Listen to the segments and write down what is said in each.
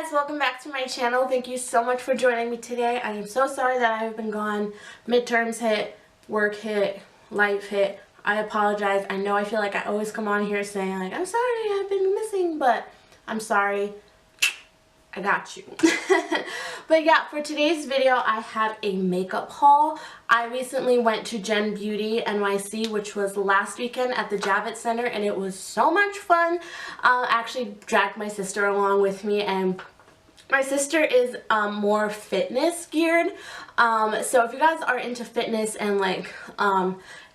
guys, welcome back to my channel. Thank you so much for joining me today. I am so sorry that I have been gone. Midterms hit, work hit, life hit. I apologize. I know I feel like I always come on here saying like, I'm sorry I've been missing, but I'm sorry. I got you. But yeah, for today's video, I have a makeup haul. I recently went to GenBeautyNYC, which was last weekend at the Javits Center, and it was so much fun. I actually dragged my sister along with me, and my sister is more fitness geared. So if you guys are into fitness and like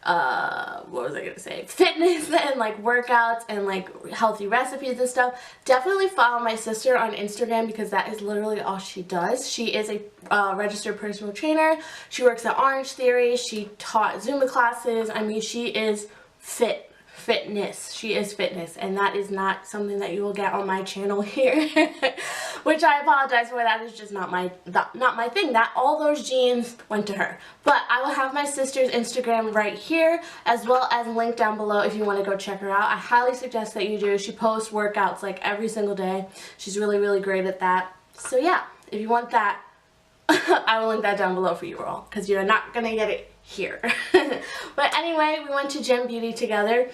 what was I gonna say, fitness and like workouts and like healthy recipes and stuff, definitely follow my sister on Instagram because that is literally all she does. She is a registered personal trainer. She works at Orange Theory. She taught Zumba classes. I mean, she is fitness. She is fitness, and that is not something that you will get on my channel here. Which I apologize for. That is just not my thing. That all those genes went to her. But I will have my sister's Instagram right here, as well as link down below if you want to go check her out. I highly suggest that you do. She posts workouts like every single day. She's really great at that. So yeah, if you want that, I will link that down below for you all, because you're not gonna get it here. But anyway, we went to Gem Beauty together.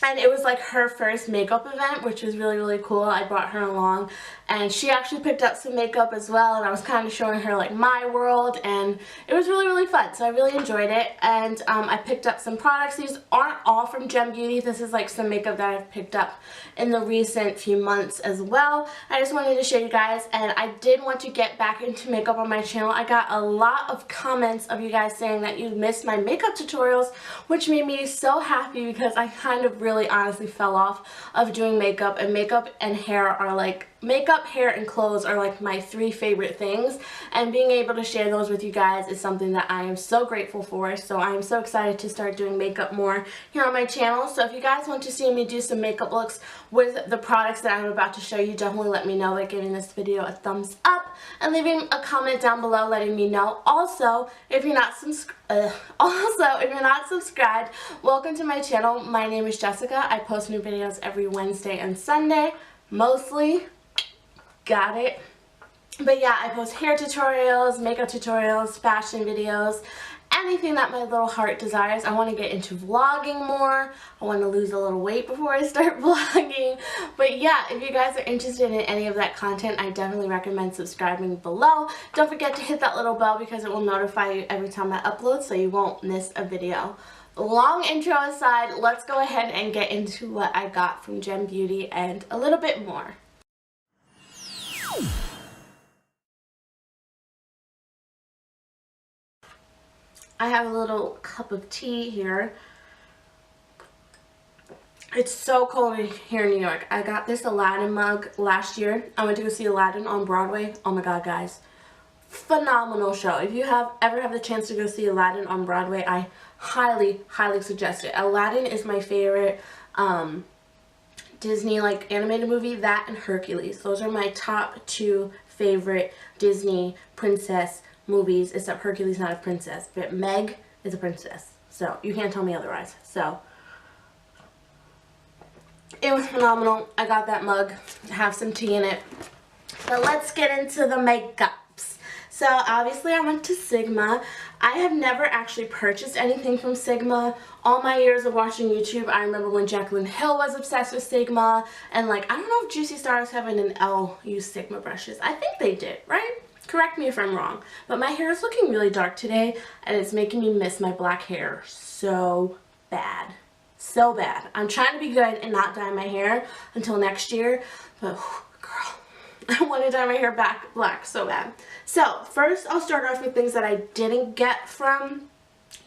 And it was like her first makeup event, which was really cool. I brought her along, and she actually picked up some makeup as well, and I was kind of showing her like my world, and it was really fun. So I really enjoyed it, and I picked up some products. These aren't all from Gem Beauty. This is like some makeup that I've picked up in the recent few months as well. I just wanted to show you guys, and I did want to get back into makeup on my channel. I got a lot of comments of you guys saying that you missed my makeup tutorials, which made me so happy because I kind of really honestly fell off of doing makeup, and makeup and hair are like, makeup, hair, and clothes are like my three favorite things, and being able to share those with you guys is something that I am so grateful for. So I am so excited to start doing makeup more here on my channel. So if you guys want to see me do some makeup looks with the products that I'm about to show you, definitely let me know by giving this video a thumbs up and leaving a comment down below letting me know. Also, if you're not subscribed, welcome to my channel. My name is Jessica. I post new videos every Wednesday and Sunday, mostly. Got it. But yeah, I post hair tutorials, makeup tutorials, fashion videos, anything that my little heart desires. I want to get into vlogging more. I want to lose a little weight before I start vlogging. But yeah, if you guys are interested in any of that content, I definitely recommend subscribing below. Don't forget to hit that little bell because it will notify you every time I upload, so you won't miss a video. Long intro aside, let's go ahead and get into what I got from Gem Beauty and a little bit more. I have a little cup of tea here. It's so cold here in New York. I got this Aladdin mug last year. I went to go see Aladdin on Broadway. Oh my god, guys. Phenomenal show. If you ever have the chance to go see Aladdin on Broadway, I highly suggest it. Aladdin is my favorite Disney like animated movie. That and Hercules. Those are my top two favorite Disney princess movies, except Hercules not a princess, but Meg is a princess, so you can't tell me otherwise. So it was phenomenal. I got that mug, have some tea in it. But let's get into the makeups. So obviously I went to Sigma. I have never actually purchased anything from Sigma. All my years of watching YouTube, I remember when Jaclyn Hill was obsessed with Sigma, and like, I don't know if Juicy Stars Heaven and Elle use Sigma brushes. I think they did, right? Correct me if I'm wrong. But my hair is looking really dark today, and it's making me miss my black hair so bad. So bad. I'm trying to be good and not dye my hair until next year, but girl, I want to dye my hair back black so bad. So first I'll start off with things that I didn't get from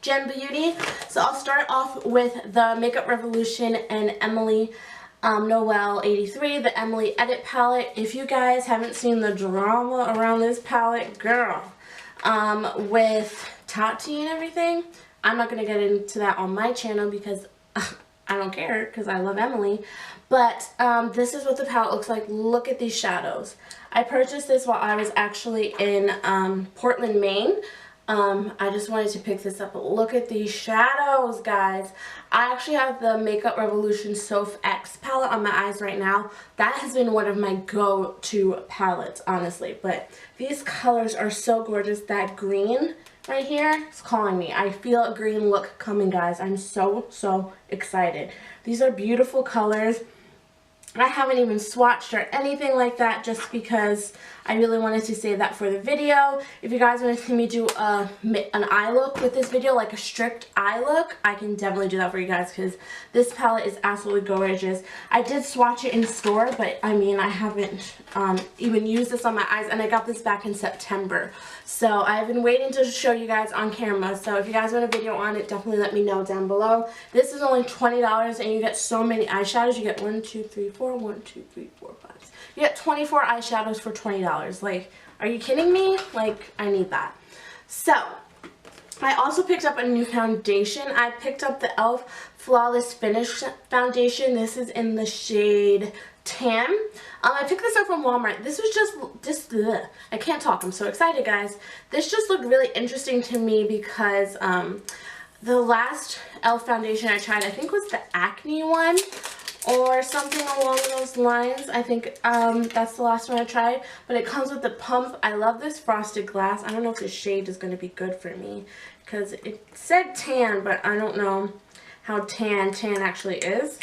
Gem Beauty. So I'll start off with the Makeup Revolution and Emily Noelle 83, the Emily Edit palette. If you guys haven't seen the drama around this palette, girl, with Tati and everything, I'm not going to get into that on my channel because I don't care, because I love Emily. But this is what the palette looks like. Look at these shadows. I purchased this while I was actually in Portland, Maine. I just wanted to pick this up. But look at these shadows, guys. I actually have the Makeup Revolution Soph X palette on my eyes right now. That has been one of my go-to palettes, honestly. But these colors are so gorgeous. That green right here is calling me. I feel a green look coming, guys. I'm so excited. These are beautiful colors. I haven't even swatched or anything like that just because I really wanted to save that for the video. If you guys want to see me do an eye look with this video, like a strict eye look, I can definitely do that for you guys because this palette is absolutely gorgeous. I did swatch it in store, but I mean, I haven't even used this on my eyes, and I got this back in September. So I've been waiting to show you guys on camera. So if you guys want a video on it, definitely let me know down below. This is only $20 and you get so many eyeshadows. You get 1, 2, 3, 4, 1, 2, 3, 4, 5. You get 24 eyeshadows for $20. Like, are you kidding me? Like, I need that. So, I also picked up a new foundation. I picked up the e.l.f. Flawless Finish foundation. This is in the shade Tan. I picked this up from Walmart. This was just ugh. I can't talk. I'm so excited, guys. This just looked really interesting to me because the last e.l.f. foundation I tried, I think was the acne one or something along those lines. I think that's the last one I tried, but it comes with the pump. I love this frosted glass. I don't know if this shade is going to be good for me because it said tan, but I don't know how tan actually is.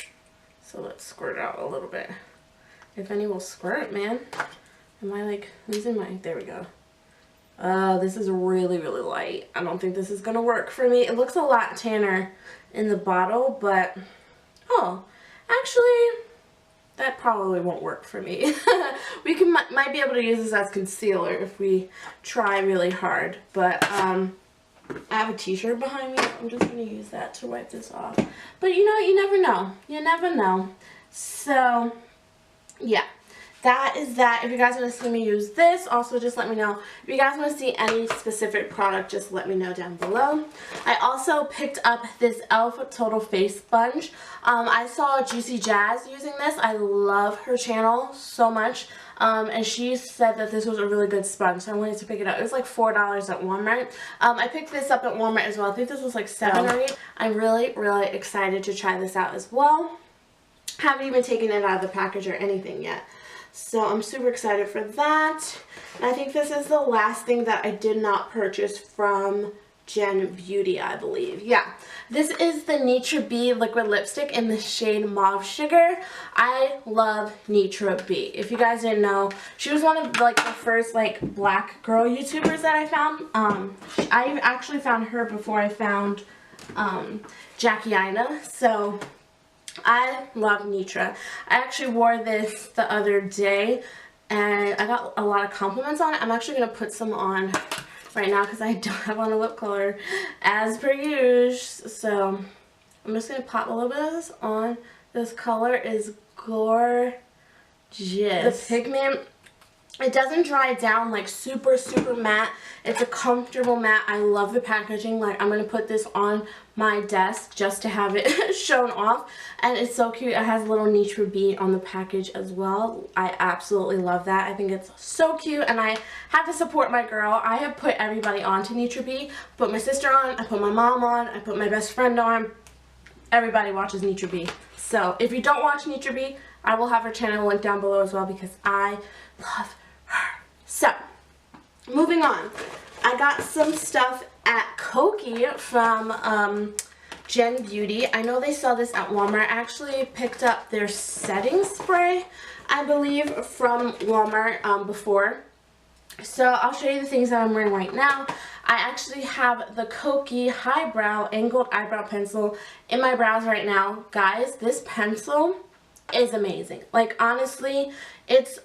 So let's squirt out a little bit. If any will squirt, man. Am I like losing my, there we go. This is really light. I don't think this is gonna work for me. It looks a lot tanner in the bottle, but oh, actually that probably won't work for me. We might be able to use this as concealer if we try really hard, but I have a t-shirt behind me. I'm just gonna use that to wipe this off. But you know, you never know. You never know. So yeah, that is that. If you guys want to see me use this, also just let me know. If you guys want to see any specific product, just let me know down below. I also picked up this e.l.f. Total Face Sponge. I saw Juicy Jazz using this. I love her channel so much. And she said that this was a really good sponge, so I wanted to pick it up. It was like $4 at Walmart. I picked this up at Walmart as well. I think this was like $7 or $8. I'm really excited to try this out as well. Haven't even taken it out of the package or anything yet. So I'm super excited for that. And I think this is the last thing that I did not purchase from Gen Beauty, I believe. Yeah, this is the Nitra B liquid lipstick in the shade Mauve Sugar. I love Nitra B. If you guys didn't know, she was one of like the first like black girl YouTubers that I found. I actually found her before I found Jackie Aina. So I love Nitra. I actually wore this the other day and I got a lot of compliments on it. I'm actually going to put some on right now because I don't have on a lip color as per usual. So I'm just going to pop a little bit of this on. This color is gorgeous. The pigment, it doesn't dry down like super matte. It's a comfortable matte. I love the packaging. Like, I'm going to put this on my desk just to have it shown off. And it's so cute. It has a little Nitra B on the package as well. I absolutely love that. I think it's so cute, and I have to support my girl. I have put everybody on to Nitra B. Put my sister on. I put my mom on. I put my best friend on. Everybody watches Nitra B. So if you don't watch Nitra B, I will have her channel linked down below as well because I love her. So, moving on. I got some stuff at Koki from Gen Beauty. I know they sell this at Walmart. I actually picked up their setting spray, I believe, from Walmart before. So I'll show you the things that I'm wearing right now. I actually have the Koki Highbrow Angled Eyebrow Pencil in my brows right now. Guys, this pencil is amazing. Like, honestly, it's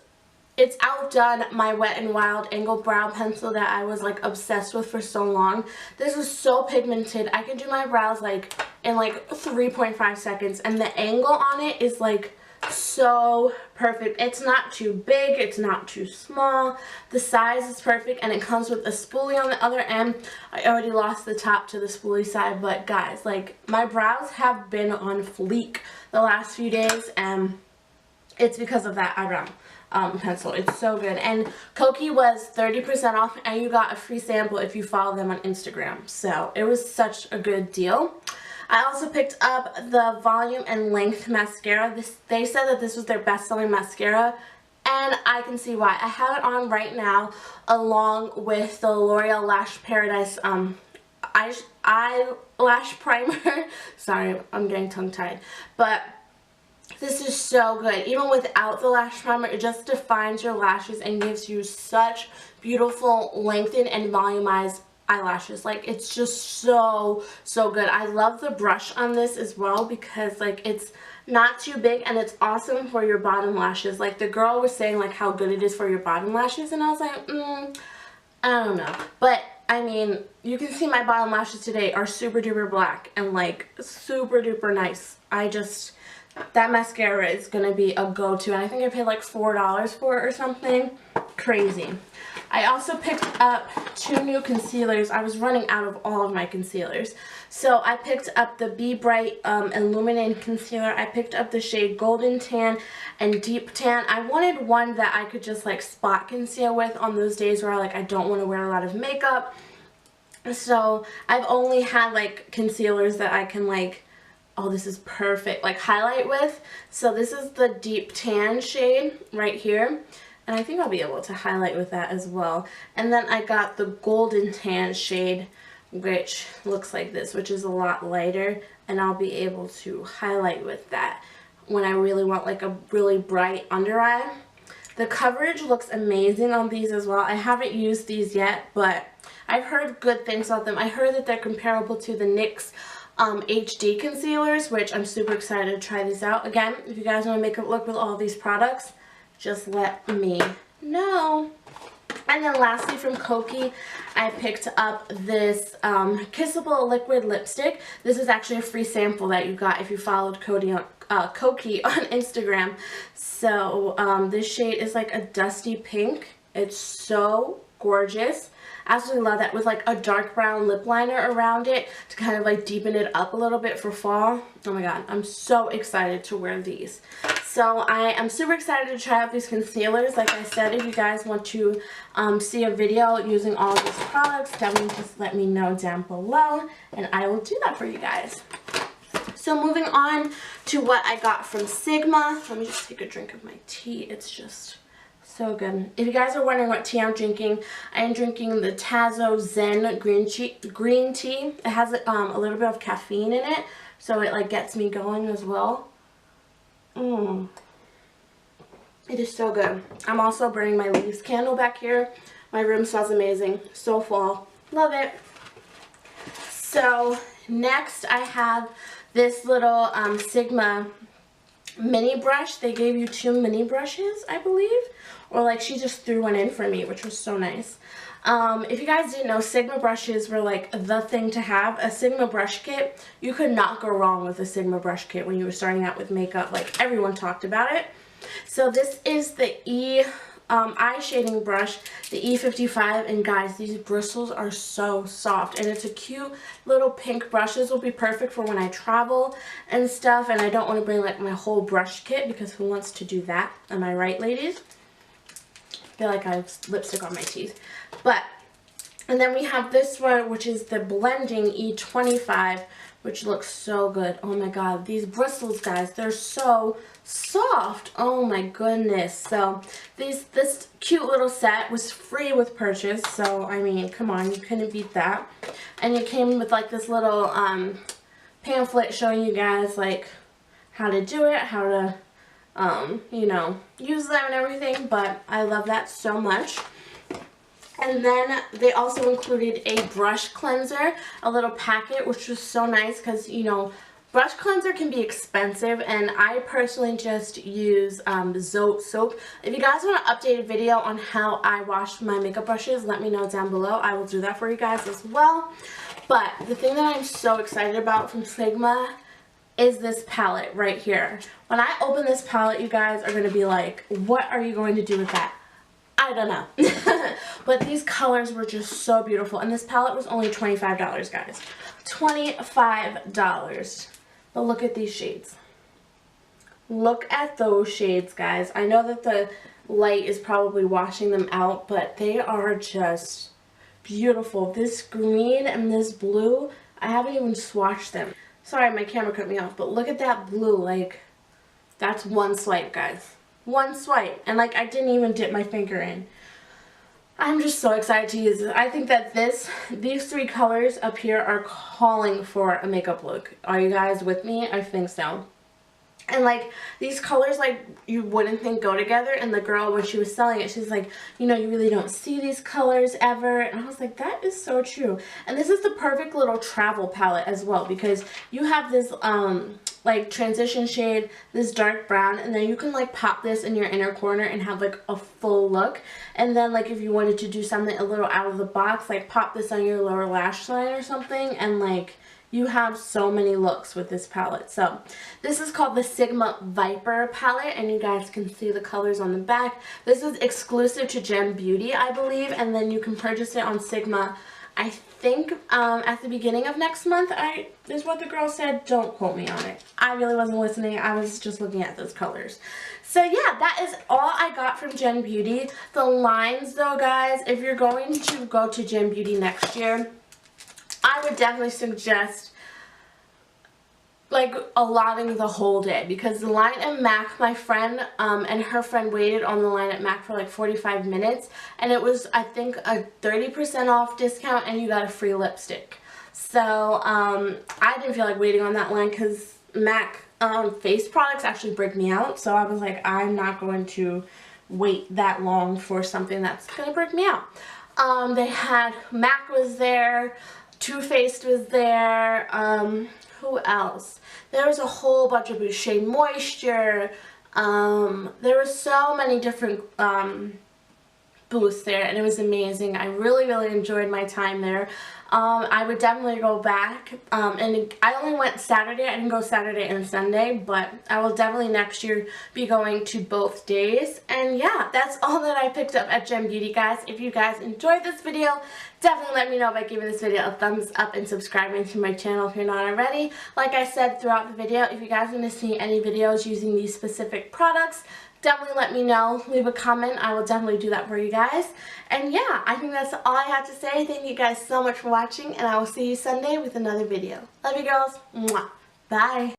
outdone my Wet n Wild angled brow pencil that I was like obsessed with for so long. This is so pigmented. I can do my brows like in like 3.5 seconds, and the angle on it is like so perfect. It's not too big, it's not too small. The size is perfect, and it comes with a spoolie on the other end. I already lost the top to the spoolie side, but guys, like, my brows have been on fleek the last few days, and it's because of that eyebrow. pencil. It's so good. And Koki was 30% off, and you got a free sample if you follow them on Instagram. So it was such a good deal. I also picked up the Volume and Length mascara. They said that this was their best-selling mascara, and I can see why. I have it on right now along with the L'Oreal Lash Paradise eyelash primer. Sorry, I'm getting tongue-tied. But this is so good. Even without the lash primer, it just defines your lashes and gives you such beautiful lengthened and volumized eyelashes. Like, it's just so good. I love the brush on this as well because like it's not too big and it's awesome for your bottom lashes. Like, the girl was saying like how good it is for your bottom lashes, and I was like, I don't know. But I mean, you can see my bottom lashes today are super duper black and like super duper nice. That mascara is gonna be a go-to, and I think I paid like $4 for it or something. Crazy. I also picked up 2 new concealers. I was running out of all of my concealers. So I picked up the Be Bright Illuminating Concealer. I picked up the shade Golden Tan and Deep Tan. I wanted one that I could just like spot conceal with on those days where like I don't want to wear a lot of makeup. So I've only had like concealers that I can like, oh, this is perfect, like highlight with. So this is the Deep Tan shade right here. And I think I'll be able to highlight with that as well. And then I got the Golden Tan shade, which looks like this, which is a lot lighter. And I'll be able to highlight with that when I really want like a really bright under eye. The coverage looks amazing on these as well. I haven't used these yet, but I've heard good things about them. I heard that they're comparable to the NYX HD concealers, which I'm super excited to try these out. Again, if you guys want to make a look with all these products, just let me know. And then lastly from Koki, I picked up this Kissable Liquid Lipstick. This is actually a free sample that you got if you followed Koki on Instagram. So this shade is like a dusty pink. It's so gorgeous. Absolutely love that, with like a dark brown lip liner around it to kind of like deepen it up a little bit for fall. Oh my god, I'm so excited to wear these. So I am super excited to try out these concealers. Like I said, if you guys want to see a video using all of these products, definitely just let me know down below and I will do that for you guys. So moving on to what I got from Sigma. Let me just take a drink of my tea. It's just so good. If you guys are wondering what tea I'm drinking, I am drinking the Tazo Zen green tea. It has a little bit of caffeine in it, so it like gets me going as well. It is so good. I'm also burning my leaves candle back here. My room smells amazing. So fall. Love it. So next I have this little Sigma mini brush. They gave you 2 mini brushes, I believe. Or like she just threw one in for me, which was so nice. If you guys didn't know, Sigma brushes were like the thing to have. A Sigma brush kit, you could not go wrong with a Sigma brush kit when you were starting out with makeup. Like, everyone talked about it. So this is the eye shading brush, the E55, and guys, these bristles are so soft, and it's a cute little pink brush. This will be perfect for when I travel and stuff, and I don't want to bring like my whole brush kit because who wants to do that? Am I right, ladies? I feel like I have lipstick on my teeth. But, and then we have this one, which is the blending E25, which looks so good. Oh my god, these bristles, guys, they're so soft. Oh my goodness. So this cute little set was free with purchase, so I mean, come on, you couldn't beat that. And it came with like this little pamphlet showing you guys like how to do it, how to you know, use them and everything. But I love that so much. And then they also included a brush cleanser, a little packet, which was so nice because, you know, brush cleanser can be expensive, and I personally just use Zote soap. If you guys want an updated video on how I wash my makeup brushes, let me know down below. I will do that for you guys as well. But the thing that I'm so excited about from Sigma is this palette right here. When I open this palette, you guys are going to be like, what are you going to do with that? I don't know. But these colors were just so beautiful. And this palette was only $25, guys. $25. But look at these shades. Look at those shades, guys. I know that the light is probably washing them out, but they are just beautiful. This green and this blue, I haven't even swatched them. Sorry, my camera cut me off, but look at that blue. Like, that's one swipe, guys. One swipe. And like, I didn't even dip my finger in. I'm just so excited to use this. I think that these three colors up here are calling for a makeup look. Are you guys with me? I think so. And like, these colors, like, you wouldn't think go together. And the girl, when she was selling it, she's like, you know, you really don't see these colors ever. And I was like, that is so true. And this is the perfect little travel palette as well, because you have this like transition shade, this dark brown, and then you can like pop this in your inner corner and have like a full look. And then like, if you wanted to do something a little out of the box, like pop this on your lower lash line or something, and like, you have so many looks with this palette. So this is called the Sigma Viper palette, and you guys can see the colors on the back. This is exclusive to Gem Beauty, I believe, and then you can purchase it on Sigma, I think, at the beginning of next month. Is what the girl said. Don't quote me on it. I really wasn't listening. I was just looking at those colors. So yeah, that is all I got from Gen Beauty. The lines though, guys, if you're going to go to Gen Beauty next year, I would definitely suggest like allotting the whole day, because the line at MAC, my friend and her friend waited on the line at MAC for like 45 minutes, and it was, I think, a 30% off discount, and you got a free lipstick. So I didn't feel like waiting on that line, because MAC face products actually break me out, so I was like, I'm not going to wait that long for something that's gonna break me out. They had, MAC was there, Too Faced was there, who else? There was a whole bunch of Shea Moisture. There were so many different booths there, and it was amazing. I really, really enjoyed my time there. I would definitely go back, and I only went Saturday. I didn't go Saturday and Sunday, but I will definitely next year be going to both days. And yeah, that's all that I picked up at Gem Beauty, guys. If you guys enjoyed this video, definitely let me know by giving this video a thumbs up and subscribing to my channel if you're not already. Like I said throughout the video, if you guys want to see any videos using these specific products, definitely let me know. Leave a comment. I will definitely do that for you guys. And yeah, I think that's all I have to say. Thank you guys so much for watching, and I will see you Sunday with another video. Love you girls. Mwah. Bye.